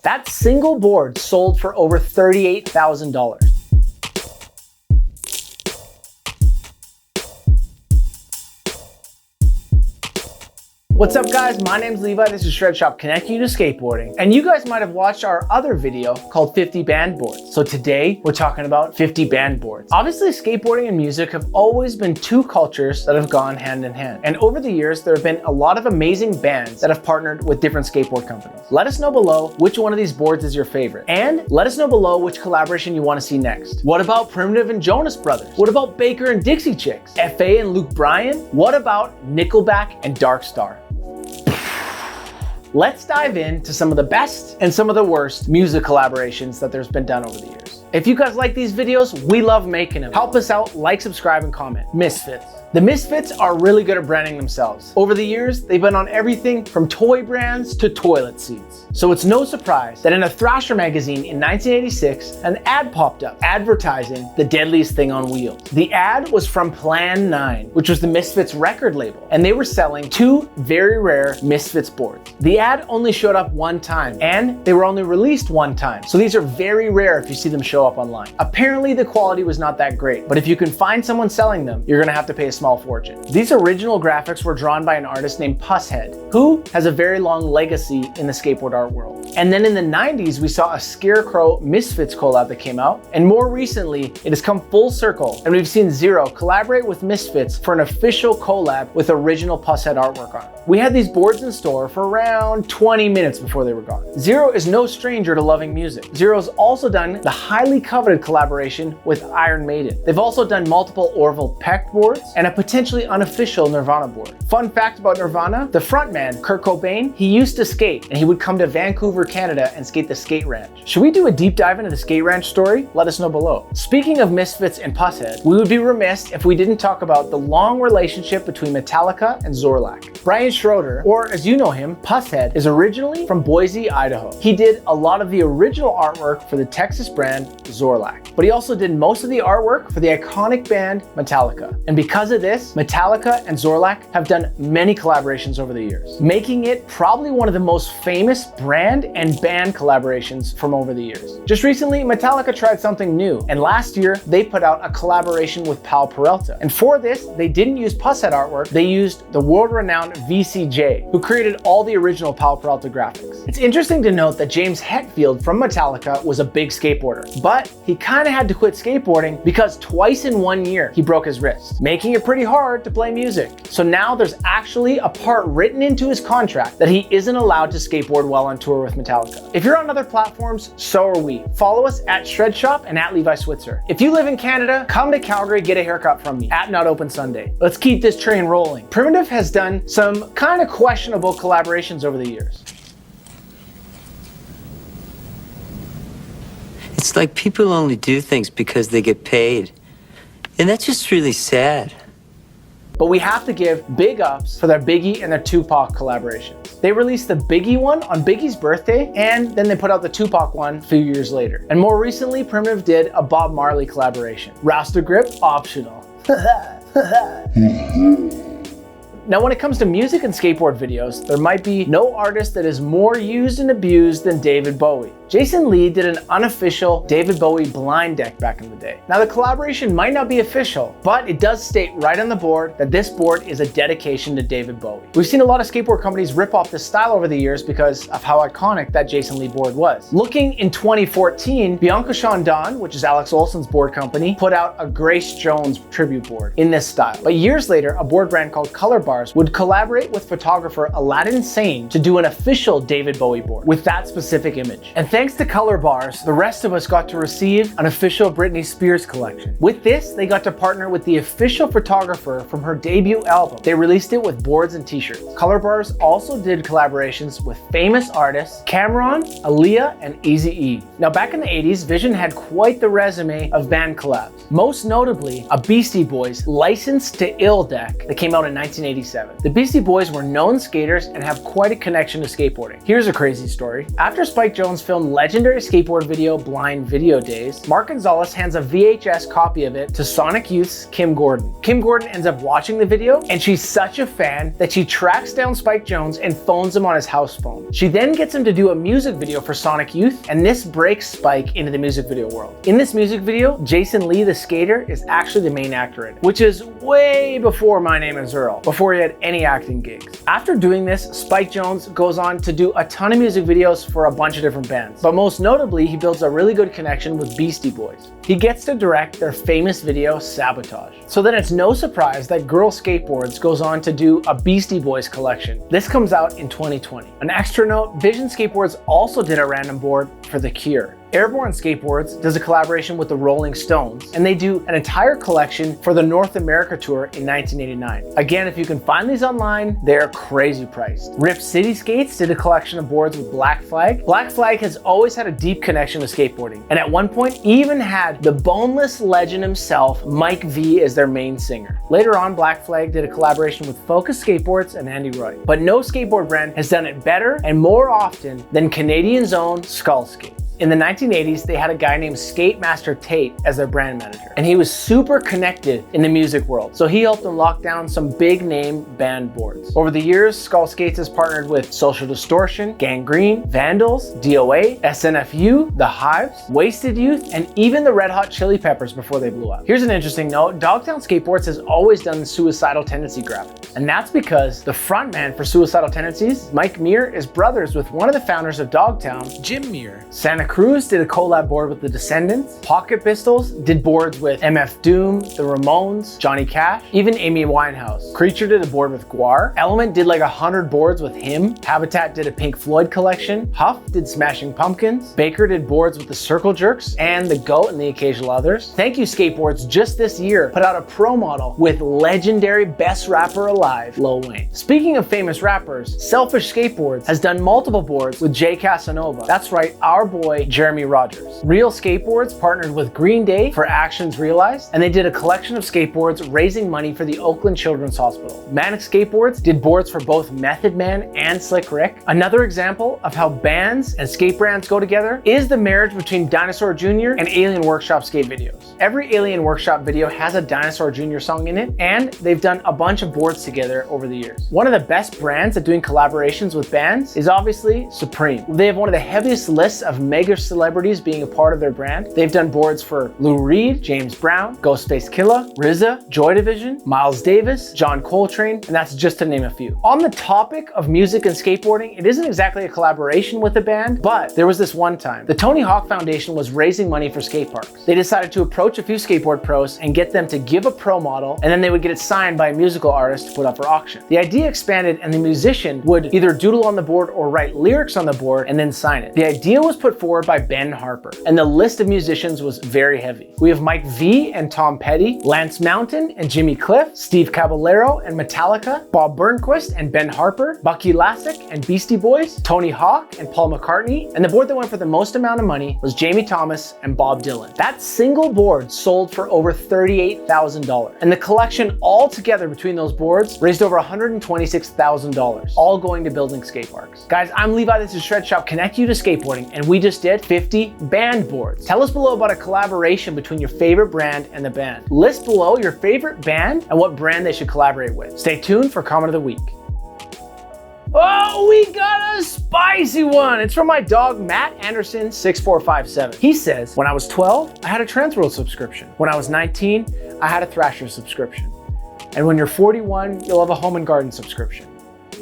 That single board sold for over $38,000. What's up guys, my name's Levi, this is Shred Shop connecting you to skateboarding. And you guys might have watched our other video called 50 band boards. So today we're talking about 50 band boards. Obviously skateboarding and music have always been two cultures that have gone hand in hand. And over the years, there have been a lot of amazing bands that have partnered with different skateboard companies. Let us know below which one of these boards is your favorite. And let us know below which collaboration you want to see next. What about Primitive and Jonas Brothers? What about Baker and Dixie Chicks? FA and Luke Bryan? What about Nickelback and Dark Star? Let's dive into some of the best and some of the worst music collaborations that there's been done over the years. If you guys like these videos, we love making them. Help us out, like, subscribe, and comment. Misfits. The Misfits are really good at branding themselves. Over the years, they've been on everything from toy brands to toilet seats. So it's no surprise that in a Thrasher magazine in 1986, an ad popped up advertising the deadliest thing on wheels. The ad was from Plan 9, which was the Misfits record label, and they were selling two very rare Misfits boards. The ad only showed up one time, and they were only released one time. So these are very rare if you see them show up online. Apparently the quality was not that great, but if you can find someone selling them, you're gonna have to pay a small fortune. These original graphics were drawn by an artist named Pushead, who has a very long legacy in the skateboard art world. And then in the 90s, we saw a Scarecrow Misfits collab that came out. And more recently, it has come full circle, and we've seen Zero collaborate with Misfits for an official collab with original Pushead artwork on it. We had these boards in store for around 20 minutes before they were gone. Zero is no stranger to loving music. Zero's also done the highly coveted collaboration with Iron Maiden. They've also done multiple Orville Peck boards and a potentially unofficial Nirvana board. Fun fact about Nirvana, the frontman, Kurt Cobain, he used to skate, and he would come to Vancouver, Canada and skate the Skate Ranch. Should we do a deep dive into the Skate Ranch story? Let us know below. Speaking of Misfits and Pushead, we would be remiss if we didn't talk about the long relationship between Metallica and Zorlac. Brian Schroeder, or as you know him, Pushead, is originally from Boise, Idaho. He did a lot of the original artwork for the Texas brand Zorlac, but he also did most of the artwork for the iconic band Metallica. And because of this, Metallica and Zorlac have done many collaborations over the years, making it probably one of the most famous brand and band collaborations from over the years. Just recently, Metallica tried something new, and last year they put out a collaboration with Powell Peralta. And for this, they didn't use Pushead artwork, they used the world-renowned VCJ, who created all the original Powell Peralta graphics. It's interesting to note that James Hetfield from Metallica was a big skateboarder, but he kind of had to quit skateboarding because twice in 1 year he broke his wrist, making it pretty hard to play music. So now there's actually a part written into his contract that he isn't allowed to skateboard while on tour with Metallica. If you're on other platforms, so are we. Follow us at Shred Shop and at Levi Switzer. If you live in Canada, come to Calgary, get a haircut from me at Not Open Sunday. Let's keep this train rolling. Primitive has done some kind of questionable collaborations over the years. It's like people only do things because they get paid. And that's just really sad. But we have to give big ups for their Biggie and their Tupac collaborations. They released the Biggie one on Biggie's birthday, and then they put out the Tupac one a few years later. And more recently, Primitive did a Bob Marley collaboration. Raster grip, optional. Now, when it comes to music and skateboard videos, there might be no artist that is more used and abused than David Bowie. Jason Lee did an unofficial David Bowie blind deck back in the day. Now, the collaboration might not be official, but it does state right on the board that this board is a dedication to David Bowie. We've seen a lot of skateboard companies rip off this style over the years because of how iconic that Jason Lee board was. Looking in 2014, Bianca Chandon, which is Alex Olson's board company, put out a Grace Jones tribute board in this style. But years later, a board brand called Collabs would collaborate with photographer Aladdin Sane to do an official David Bowie board with that specific image. And thanks to Collabs, the rest of us got to receive an official Britney Spears collection. With this, they got to partner with the official photographer from her debut album. They released it with boards and t-shirts. Collabs also did collaborations with famous artists Cameron, Aaliyah, and Eazy-E. Now, back in the 80s, Vision had quite the resume of band collabs. Most notably, a Beastie Boys Licensed to Ill deck that came out in 1986. 1987. The Beastie Boys were known skaters and have quite a connection to skateboarding. Here's a crazy story. After Spike Jonze filmed legendary skateboard video Blind Video Days, Mark Gonzalez hands a VHS copy of it to Sonic Youth's Kim Gordon. Kim Gordon ends up watching the video, and she's such a fan that she tracks down Spike Jonze and phones him on his house phone. She then gets him to do a music video for Sonic Youth, and this breaks Spike into the music video world. In this music video, Jason Lee, the skater, is actually the main actor in it, which is way before My Name is Earl, before he had any acting gigs. After doing this, Spike Jonze goes on to do a ton of music videos for a bunch of different bands, but most notably, he builds a really good connection with Beastie Boys. He gets to direct their famous video, Sabotage. So then it's no surprise that Girl Skateboards goes on to do a Beastie Boys collection. This comes out in 2020. An extra note, Vision Skateboards also did a random board for The Cure. Airborne Skateboards does a collaboration with the Rolling Stones, and they do an entire collection for the North America tour in 1989. Again, if you can find these online, they're crazy priced. Rip City Skates did a collection of boards with Black Flag. Black Flag has always had a deep connection to skateboarding, and at one point even had the boneless legend himself, Mike V, as their main singer. Later on, Black Flag did a collaboration with Focus Skateboards and Andy Roy, but no skateboard brand has done it better and more often than Canadian's own Skull Skates. In the 1980s, they had a guy named Skate Master Tate as their brand manager, and he was super connected in the music world, so he helped them lock down some big name band boards. Over the years, Skull Skates has partnered with Social Distortion, Gangrene, Vandals, DOA, SNFU, The Hives, Wasted Youth, and even the Red Hot Chili Peppers before they blew up. Here's an interesting note, Dogtown Skateboards has always done Suicidal Tendency graphics, and that's because the frontman for Suicidal Tendencies, Mike Muir, is brothers with one of the founders of Dogtown, Jim Muir. Santa Cruz did a collab board with the Descendants. Pocket Pistols did boards with MF Doom, the Ramones, Johnny Cash, even Amy Winehouse. Creature did a board with Guar. Element did like 100 boards with him. Habitat did a Pink Floyd collection. Huff did Smashing Pumpkins. Baker did boards with the Circle Jerks and the Goat and the occasional others. Thank You Skateboards just this year put out a pro model with legendary best rapper alive, Lil Wayne. Speaking of famous rappers, Selfish Skateboards has done multiple boards with Jay Casanova. That's right, our boy Jeremy Rogers. Real Skateboards partnered with Green Day for Actions Realized, and they did a collection of skateboards raising money for the Oakland Children's Hospital. Manic Skateboards did boards for both Method Man and Slick Rick. Another example of how bands and skate brands go together is the marriage between Dinosaur Jr. and Alien Workshop skate videos. Every Alien Workshop video has a Dinosaur Jr. song in it, and they've done a bunch of boards together over the years. One of the best brands at doing collaborations with bands is obviously Supreme. They have one of the heaviest lists of mega celebrities being a part of their brand. They've done boards for Lou Reed, James Brown, Ghostface Killah, RZA, Joy Division, Miles Davis, John Coltrane, and that's just to name a few. On the topic of music and skateboarding, it isn't exactly a collaboration with a band, but there was this one time. The Tony Hawk Foundation was raising money for skate parks. They decided to approach a few skateboard pros and get them to give a pro model, and then they would get it signed by a musical artist to put up for auction. The idea expanded, and the musician would either doodle on the board or write lyrics on the board and then sign it. The idea was put forward by Ben Harper, and the list of musicians was very heavy. We have Mike V and Tom Petty, Lance Mountain and Jimmy Cliff, Steve Caballero and Metallica, Bob Burnquist and Ben Harper, Bucky Lasek and Beastie Boys, Tony Hawk and Paul McCartney, and the board that went for the most amount of money was Jamie Thomas and Bob Dylan. That single board sold for over $38,000, and the collection all together between those boards raised over $126,000, all going to building skate parks. Guys, I'm Levi, this is Shred Shop, connect you to skateboarding, and we just did 50 band boards. Tell us below about a collaboration between your favorite brand and the band. List below your favorite band and what brand they should collaborate with. Stay tuned for Comment of the Week. Oh, we got a spicy one. It's from my dog, Matt Anderson 6457. He says, when I was 12, I had a Transworld subscription. When I was 19, I had a Thrasher subscription. And when you're 41, you'll have a Home and Garden subscription.